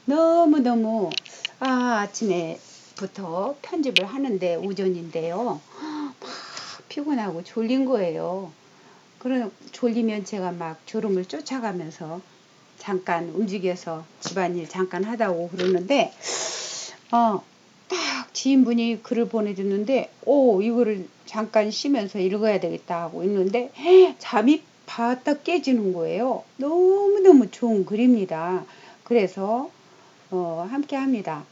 너무너무 아침에부터 편집을 하는데 오전인데요. 막 피곤하고 졸린 거예요. 그런 졸리면 제가 막 졸음을 쫓아가면서 잠깐 움직여서 집안일 잠깐 하다 오고 그러는데 딱 지인분이 글을 보내줬는데 이거를 잠깐 쉬면서 읽어야 되겠다 하고 읽는데 잠이 바짝 깨지는 거예요. 너무너무 좋은 글입니다. 그래서 함께 합니다.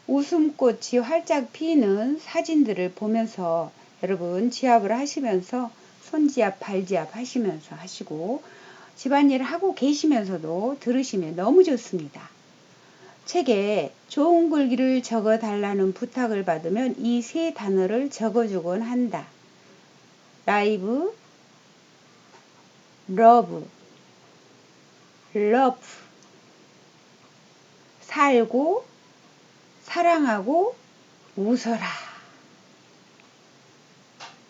웃음꽃이 활짝 피는 사진들을 보면서 여러분 지압을 하시면서 손지압, 발지압 하시면서 하시고 집안일 하고 계시면서도 들으시면 너무 좋습니다. 책에 좋은 글귀를 적어 달라는 부탁을 받으면 이 세 단어를 적어주곤 한다. 라이브, 러브, 러브, 살고, 사랑하고, 웃어라.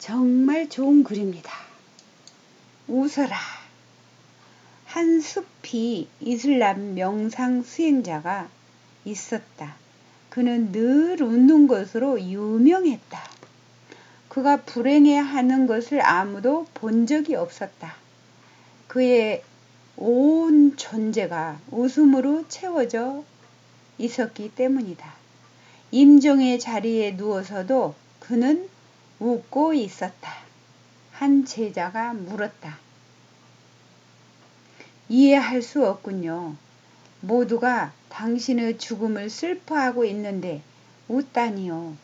정말 좋은 글입니다. 웃어라. 한 숲이 이슬람 명상 수행자가 있었다. 그는 늘 웃는 것으로 유명했다. 그가 불행해하는 것을 아무도 본 적이 없었다. 그의 온 존재가 웃음으로 채워져 있었기 때문이다. 임종의 자리에 누워서도 그는 웃고 있었다. 한 제자가 물었다. 이해할 수 없군요. 모두가 당신의 죽음을 슬퍼하고 있는데 웃다니요.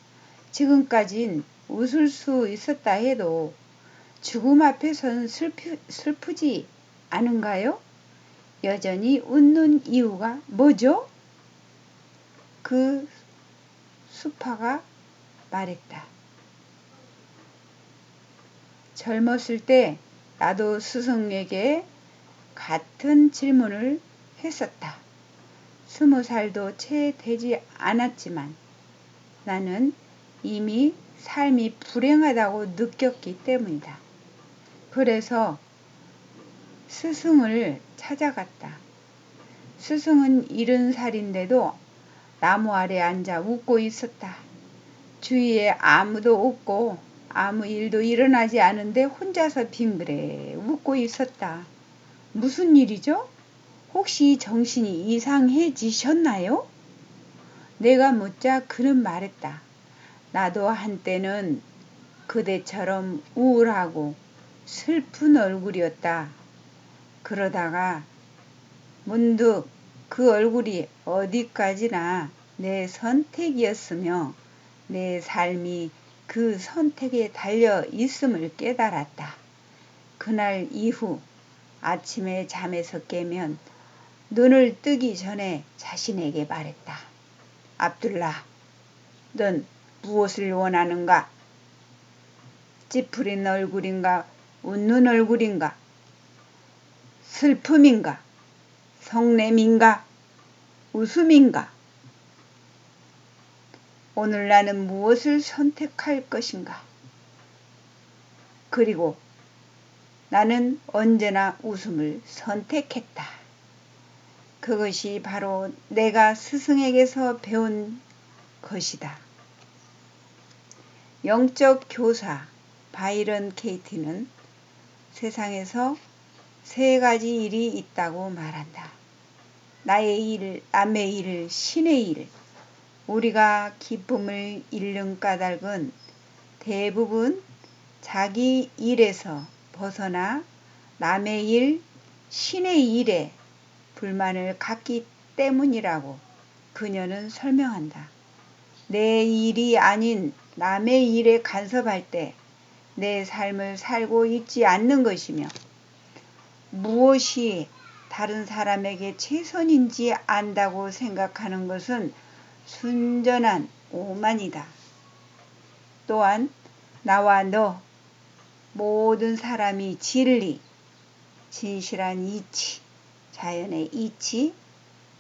지금까진 웃을 수 있었다 해도 죽음 앞에선 슬프지 않은가요? 여전히 웃는 이유가 뭐죠? 그 수파가 말했다. 젊었을 때 나도 스승에게 같은 질문을 했었다. 20살도 채 되지 않았지만 나는 이미 삶이 불행하다고 느꼈기 때문이다. 그래서 스승을 찾아갔다. 스승은 70살인데도 나무 아래 앉아 웃고 있었다. 주위에 아무도 없고 아무 일도 일어나지 않은데 혼자서 빙그레 웃고 있었다. 무슨 일이죠? 혹시 정신이 이상해지셨나요? 내가 묻자 그는 말했다. 나도 한때는 그대처럼 우울하고 슬픈 얼굴이었다. 그러다가 문득 그 얼굴이 어디까지나 내 선택이었으며 내 삶이 그 선택에 달려 있음을 깨달았다. 그날 이후 아침에 잠에서 깨면 눈을 뜨기 전에 자신에게 말했다. 압둘라, 넌 무엇을 원하는가? 찌푸린 얼굴인가? 웃는 얼굴인가? 슬픔인가? 성냄인가? 웃음인가? 오늘 나는 무엇을 선택할 것인가? 그리고 나는 언제나 웃음을 선택했다. 그것이 바로 내가 스승에게서 배운 것이다. 영적 교사 바이런 케이티는 세상에서 세 가지 일이 있다고 말한다. 나의 일, 남의 일, 신의 일. 우리가 기쁨을 잃는 까닭은 대부분 자기 일에서 벗어나 남의 일, 신의 일에 불만을 갖기 때문이라고 그녀는 설명한다. 내 일이 아닌 남의 일에 간섭할 때 내 삶을 살고 있지 않는 것이며 무엇이 다른 사람에게 최선인지 안다고 생각하는 것은 순전한 오만이다. 또한 나와 너 모든 사람이 진리, 진실한 이치, 자연의 이치,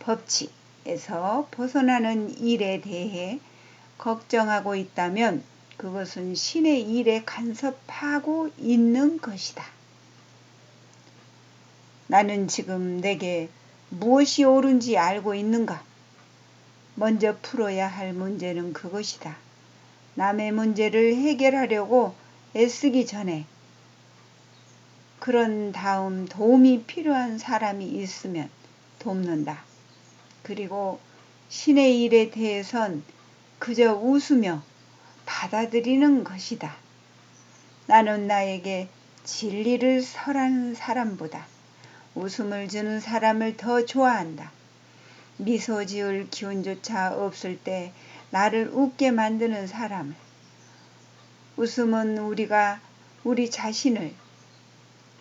법칙에서 벗어나는 일에 대해 걱정하고 있다면 그것은 신의 일에 간섭하고 있는 것이다. 나는 지금 내게 무엇이 옳은지 알고 있는가? 먼저 풀어야 할 문제는 그것이다. 남의 문제를 해결하려고 애쓰기 전에 그런 다음 도움이 필요한 사람이 있으면 돕는다. 그리고 신의 일에 대해선 그저 웃으며 받아들이는 것이다. 나는 나에게 진리를 설하는 사람보다 웃음을 주는 사람을 더 좋아한다. 미소 지을 기운조차 없을 때 나를 웃게 만드는 사람을. 웃음은 우리가 우리 자신을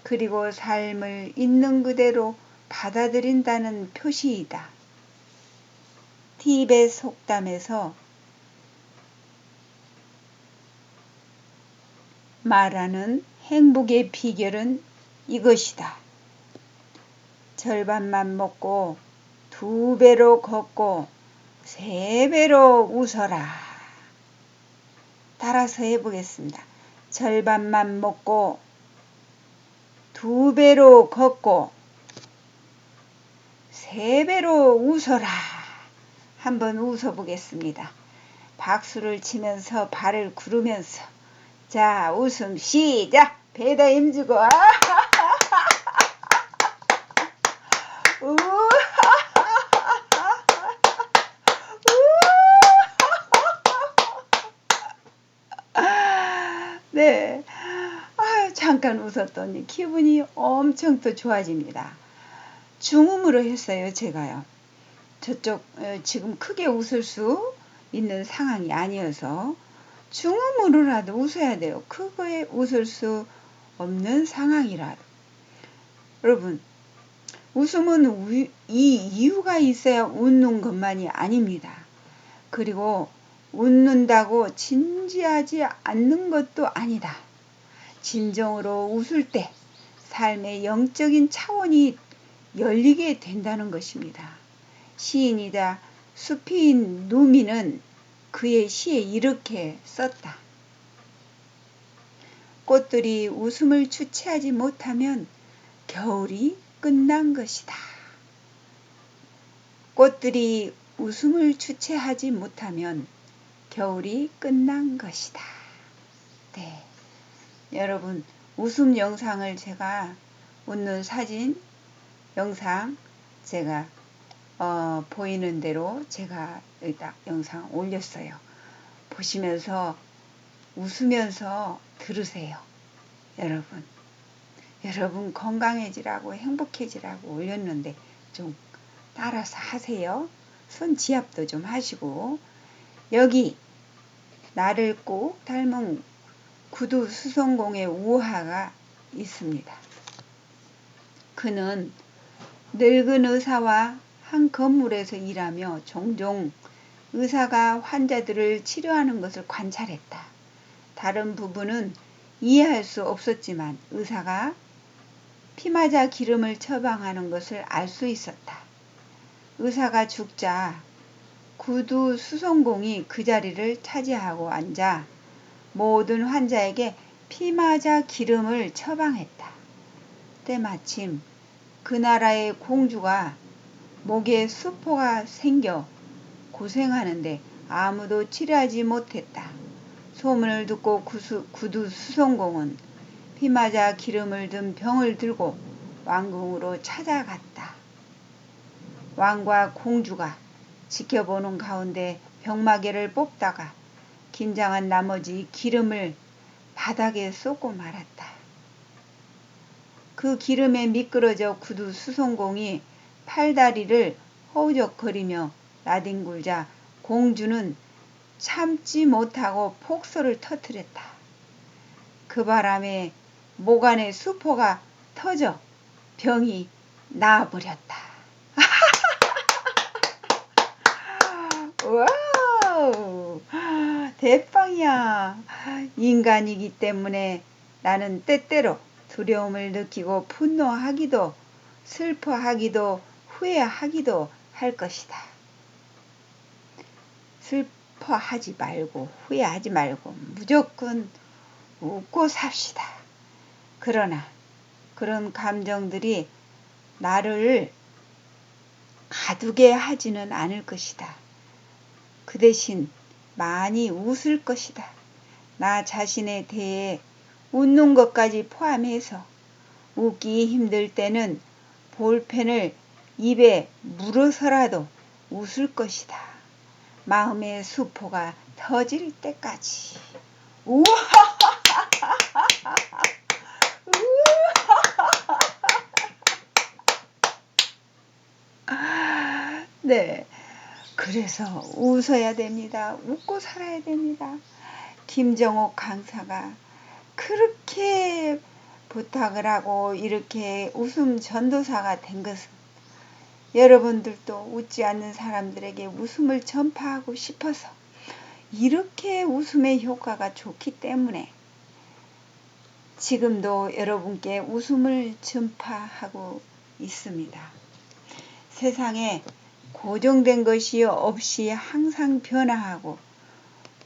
그리고 삶을 있는 그대로 받아들인다는 표시이다. 티베트 속담에서 말하는 행복의 비결은 이것이다. 절반만 먹고 2배로 걷고 3배로 웃어라. 따라서 해보겠습니다. 절반만 먹고 2배로 걷고 3배로 웃어라. 한번 웃어보겠습니다. 박수를 치면서 발을 구르면서 자, 웃음 시작. 배에다 힘주고 네. 잠깐 웃었더니 기분이 엄청 또 좋아집니다. 중음으로 했어요, 제가요. 저쪽 지금 크게 웃을 수 있는 상황이 아니어서 중음으로라도 웃어야 돼요. 크게 웃을 수 없는 상황이라도. 여러분, 웃음은 이 이유가 있어야 웃는 것만이 아닙니다. 그리고 웃는다고 진지하지 않는 것도 아니다. 진정으로 웃을 때 삶의 영적인 차원이 열리게 된다는 것입니다. 시인이다 수피인 누미는 그의 시에 이렇게 썼다. 꽃들이 웃음을 주체하지 못하면 겨울이 끝난 것이다. 꽃들이 웃음을 주체하지 못하면 겨울이 끝난 것이다. 네, 여러분 웃음 영상을 제가 웃는 사진 영상 제가 보이는 대로 제가 여기다 영상 올렸어요. 보시면서 웃으면서 들으세요. 여러분 건강해지라고 행복해지라고 올렸는데 좀 따라서 하세요. 손 지압도 좀 하시고 여기 나를 꼭 닮은 구두 수성공의 우화가 있습니다. 그는 늙은 의사와 한 건물에서 일하며 종종 의사가 환자들을 치료하는 것을 관찰했다. 다른 부분은 이해할 수 없었지만 의사가 피마자 기름을 처방하는 것을 알 수 있었다. 의사가 죽자 구두 수송공이 그 자리를 차지하고 앉아 모든 환자에게 피마자 기름을 처방했다. 때마침 그 나라의 공주가 목에 수포가 생겨 고생하는데 아무도 치료하지 못했다. 소문을 듣고 구두 수송공은 피마자 기름을 든 병을 들고 왕궁으로 찾아갔다. 왕과 공주가 지켜보는 가운데 병마개를 뽑다가 긴장한 나머지 기름을 바닥에 쏟고 말았다. 그 기름에 미끄러져 구두 수송공이 팔다리를 허우적거리며 나뒹굴자 공주는 참지 못하고 폭소를 터뜨렸다. 그 바람에 목 안에 수포가 터져 병이 나아버렸다. 와우, 대빵이야. 인간이기 때문에 나는 때때로 두려움을 느끼고 분노하기도 슬퍼하기도 후회하기도 할 것이다. 슬퍼하지 말고 후회하지 말고 무조건 웃고 삽시다. 그러나 그런 감정들이 나를 가두게 하지는 않을 것이다. 그 대신 많이 웃을 것이다. 나 자신에 대해 웃는 것까지 포함해서 웃기 힘들 때는 볼펜을 입에 물어서라도 웃을 것이다. 마음의 수포가 터질 때까지. 우와! 네. 그래서 웃어야 됩니다. 웃고 살아야 됩니다. 김정옥 강사가 그렇게 부탁을 하고 이렇게 웃음 전도사가 된 것은 여러분들도 웃지 않는 사람들에게 웃음을 전파하고 싶어서 이렇게 웃음의 효과가 좋기 때문에 지금도 여러분께 웃음을 전파하고 있습니다. 세상에 고정된 것이 없이 항상 변화하고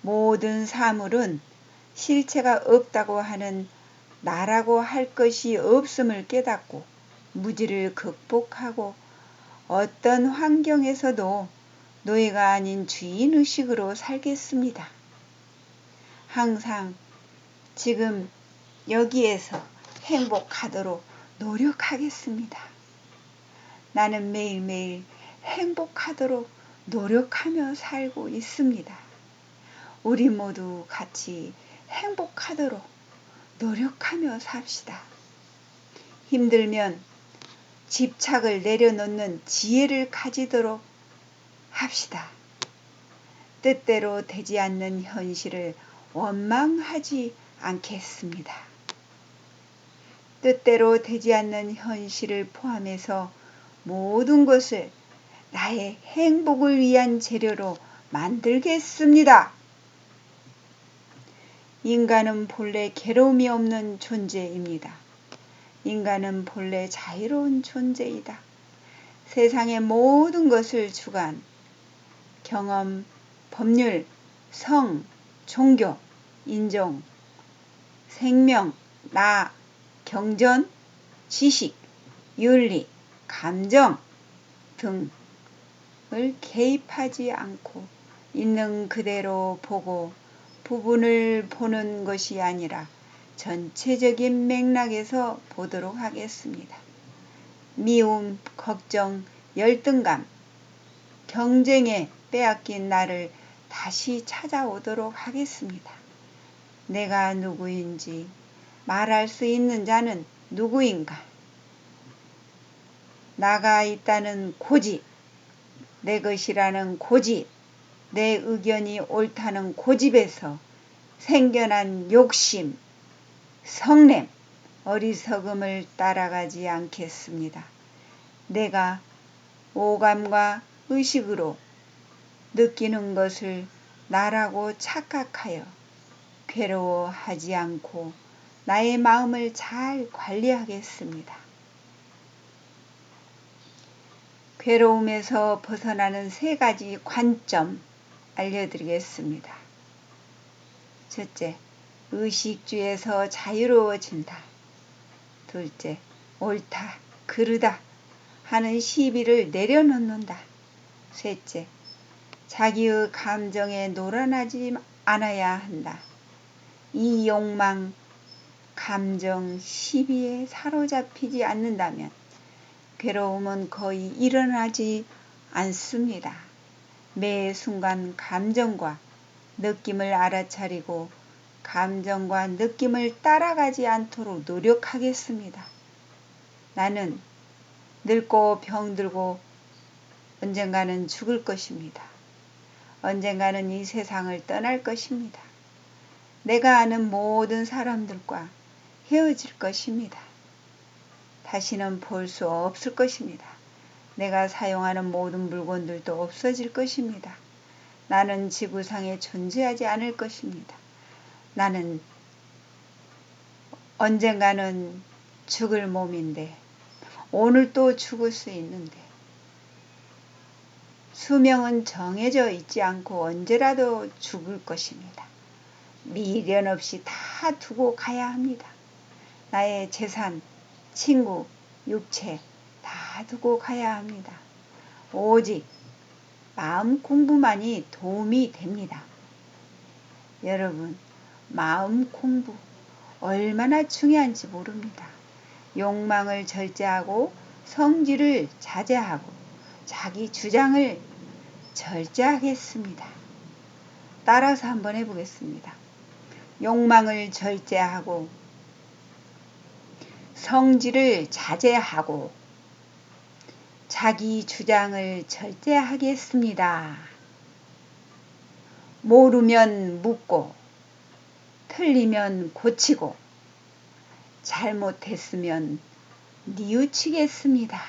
모든 사물은 실체가 없다고 하는 나라고 할 것이 없음을 깨닫고 무지를 극복하고 어떤 환경에서도 노예가 아닌 주인의식으로 살겠습니다. 항상 지금 여기에서 행복하도록 노력하겠습니다. 나는 매일매일 행복하도록 노력하며 살고 있습니다. 우리 모두 같이 행복하도록 노력하며 삽시다. 힘들면 집착을 내려놓는 지혜를 가지도록 합시다. 뜻대로 되지 않는 현실을 원망하지 않겠습니다. 뜻대로 되지 않는 현실을 포함해서 모든 것을 나의 행복을 위한 재료로 만들겠습니다. 인간은 본래 괴로움이 없는 존재입니다. 인간은 본래 자유로운 존재이다. 세상의 모든 것을 주관, 경험, 법률, 성, 종교, 인종, 생명, 나, 경전, 지식, 윤리, 감정 등을 개입하지 않고 있는 그대로 보고 부분을 보는 것이 아니라 전체적인 맥락에서 보도록 하겠습니다. 미움, 걱정, 열등감, 경쟁에 빼앗긴 나를 다시 찾아오도록 하겠습니다. 내가 누구인지 말할 수 있는 자는 누구인가? 나가 있다는 고집, 내 것이라는 고집, 내 의견이 옳다는 고집에서 생겨난 욕심, 성냄, 어리석음을 따라가지 않겠습니다. 내가 오감과 의식으로 느끼는 것을 나라고 착각하여 괴로워하지 않고 나의 마음을 잘 관리하겠습니다. 괴로움에서 벗어나는 3가지 관점 알려드리겠습니다. 첫째, 의식주에서 자유로워진다. 둘째, 옳다, 그르다 하는 시비를 내려놓는다. 셋째, 자기의 감정에 놀아나지 않아야 한다. 이 욕망, 감정, 시비에 사로잡히지 않는다면 괴로움은 거의 일어나지 않습니다. 매 순간 감정과 느낌을 알아차리고 감정과 느낌을 따라가지 않도록 노력하겠습니다. 나는 늙고 병들고 언젠가는 죽을 것입니다. 언젠가는 이 세상을 떠날 것입니다. 내가 아는 모든 사람들과 헤어질 것입니다. 다시는 볼 수 없을 것입니다. 내가 사용하는 모든 물건들도 없어질 것입니다. 나는 지구상에 존재하지 않을 것입니다. 나는 언젠가는 죽을 몸인데 오늘 또 죽을 수 있는데 수명은 정해져 있지 않고 언제라도 죽을 것입니다. 미련 없이 다 두고 가야 합니다. 나의 재산, 친구, 육체 다 두고 가야 합니다. 오직 마음 공부만이 도움이 됩니다. 여러분, 마음 공부 얼마나 중요한지 모릅니다. 욕망을 절제하고 성질을 자제하고 자기 주장을 절제하겠습니다. 따라서 한번 해보겠습니다. 욕망을 절제하고 성질을 자제하고 자기 주장을 절제하겠습니다. 모르면 묻고 틀리면 고치고 잘못했으면 뉘우치겠습니다.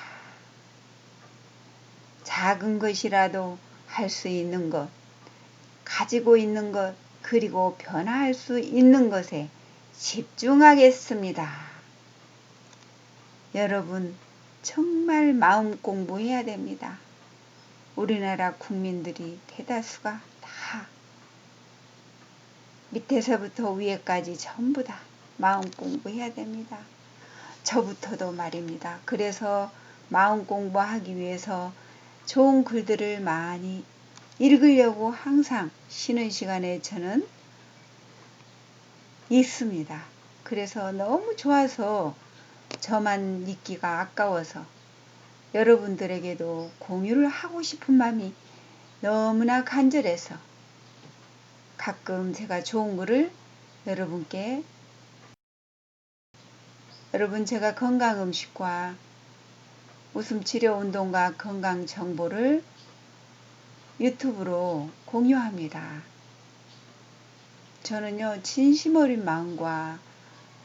작은 것이라도 할 수 있는 것, 가지고 있는 것, 그리고 변화할 수 있는 것에 집중하겠습니다. 여러분, 정말 마음 공부해야 됩니다. 우리나라 국민들이 대다수가 다 밑에서부터 위에까지 전부 다 마음 공부해야 됩니다. 저부터도 말입니다. 그래서 마음 공부하기 위해서 좋은 글들을 많이 읽으려고 항상 쉬는 시간에 저는 읽습니다. 그래서 너무 좋아서 저만 읽기가 아까워서 여러분들에게도 공유를 하고 싶은 마음이 너무나 간절해서 가끔 제가 좋은 글을 여러분 제가 건강음식과 웃음치료 운동과 건강 정보를 유튜브로 공유합니다. 저는요, 진심 어린 마음과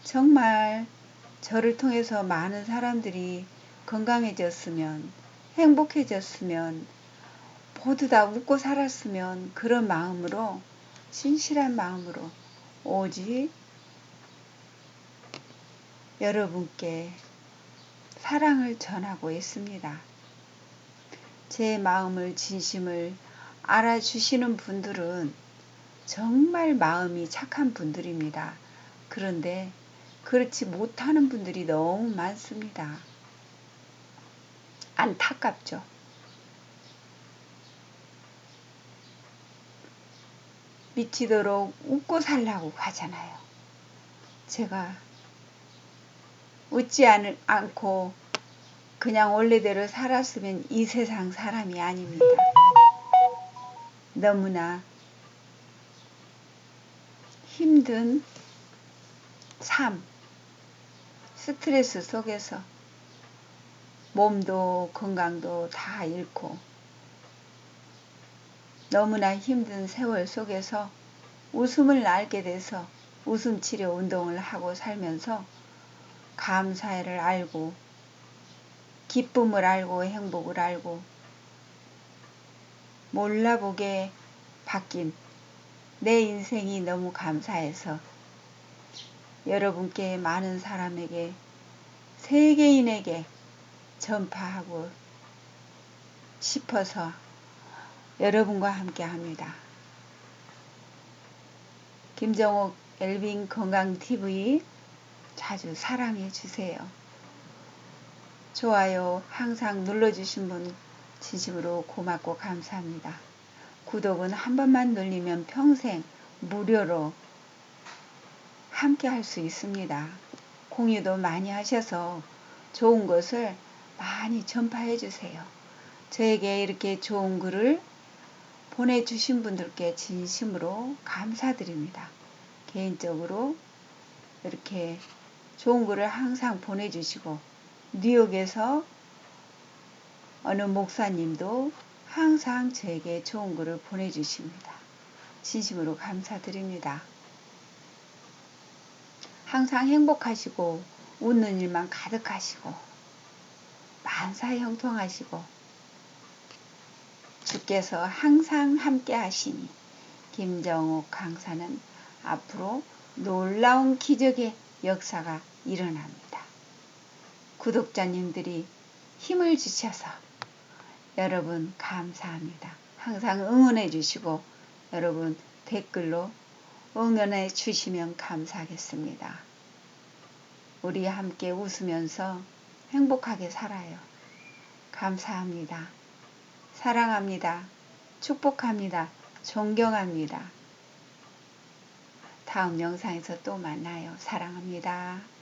정말 저를 통해서 많은 사람들이 건강해졌으면, 행복해졌으면, 모두 다 웃고 살았으면 그런 마음으로, 진실한 마음으로 오직 여러분께 사랑을 전하고 있습니다. 제 마음을, 진심을 알아주시는 분들은 정말 마음이 착한 분들입니다. 그런데 그렇지 못하는 분들이 너무 많습니다. 안타깝죠. 미치도록 웃고 살라고 하잖아요. 제가 웃지 않고 그냥 원래대로 살았으면 이 세상 사람이 아닙니다. 너무나 힘든 삶, 스트레스 속에서 몸도 건강도 다 잃고 너무나 힘든 세월 속에서 웃음을 알게 돼서 웃음치료 운동을 하고 살면서 감사를 알고 기쁨을 알고 행복을 알고 몰라보게 바뀐 내 인생이 너무 감사해서 여러분께 많은 사람에게 세계인에게 전파하고 싶어서 여러분과 함께 합니다. 김정옥 엘빙 건강TV 자주 사랑해 주세요. 좋아요 항상 눌러주신 분 진심으로 고맙고 감사합니다. 구독은 한 번만 눌리면 평생 무료로 함께 할 수 있습니다. 공유도 많이 하셔서 좋은 것을 많이 전파해 주세요. 저에게 이렇게 좋은 글을 보내주신 분들께 진심으로 감사드립니다. 개인적으로 이렇게 좋은 글을 항상 보내주시고 뉴욕에서 어느 목사님도 항상 저에게 좋은 글을 보내주십니다. 진심으로 감사드립니다. 항상 행복하시고 웃는 일만 가득하시고 만사에 형통하시고 주께서 항상 함께 하시니 김정옥 강사는 앞으로 놀라운 기적의 역사가 일어납니다. 구독자님들이 힘을 주셔서 여러분 감사합니다. 항상 응원해 주시고 여러분 댓글로 응원해 주시면 감사하겠습니다. 우리 함께 웃으면서 행복하게 살아요. 감사합니다. 사랑합니다. 축복합니다. 존경합니다. 다음 영상에서 또 만나요. 사랑합니다.